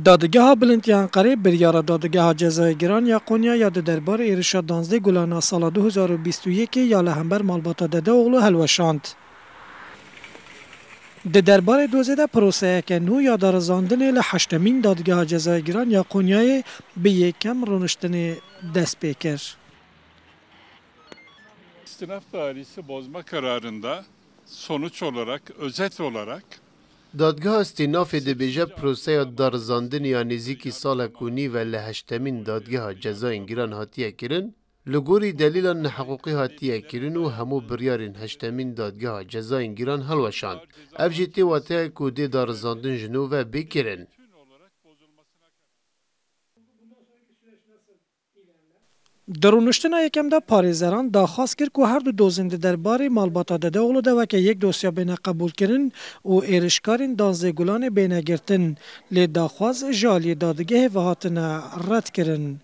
دادگاه بلندیان قریب بریار دادگاه جزای گران یا قونیا یا دربار ایرشا 12 گلانا سال 2021 یا لهمبر مالباتا دده اغلو هلوشاند. دربار دوزده پروسه که نو یا دارزاندن لحشتمین دادگاه جزای گران یا قونیای به یکم رونشتن دست پیکر. İstinaf dairesi bozma kararında sonuç olarak, özet olarak دادگاه استیناف دبیجه پروسه دارزاندن یا نزیکی سال کونی و لهشتمین دادگاه جزاین گران هاتیه کرن لگوری دلیل حقوقی هاتیه کرن و همو بریارین هشتمین دادگاه جزاین گران هلوشاند افجیتی واته کودی دارزاندن جنو و بکرن درونشتن یکم ده پاریزران داخواست کرد که هر دو دوزنده دربار مالباتا داده اولو ده و که یک دوسیا بین قبول کرن و ایرشکارین 12 گلان بین گرتن لی داخواست جالی دادگه و هاتن رد کرن.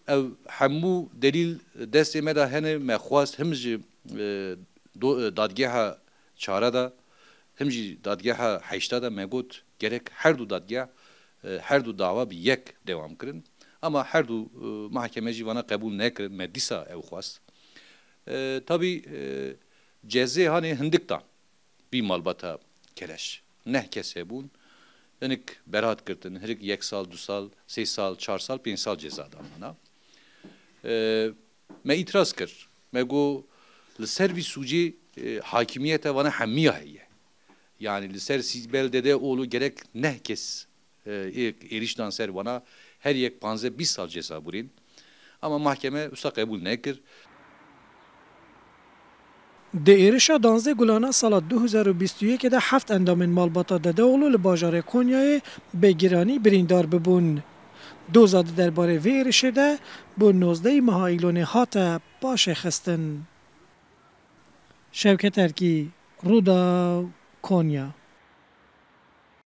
او همو دلیل دست مدا هنه مخواست همجی دادگه چاره ده همجی دادگه هشته ده مگوت gerek her دو دادگه her دو دعوا bir یک devam کرن. Ama her du mahkemeci bana kabul ne kırın medisa ev khast. Tabi ceze hani hindiktan bir malbata keleş. Ne kesebun. Yani beraat kırtın. Her 1 sal, 2 sal, 3 sal, 4 sal, 5 sal cezada bana. Me itiraz kır. Me go ser bir suci hakimiyete bana hammiye heye. Yani ser beldede oğlu gerek ne kes erişten ser bana her yek panze 1 sal ceza burin. Ama mahkeme usta kabul nekir. د ایرشا 12 گلانا سال 2021 ده 7 اندامین مالباتا داده اولو لباجار کونیای بگیرانی بریندار ببون. دوزاد درباره وی ایرشه ده بو 19 مهایلون هات باشه خستن. شوکت ارکی رودا کونیا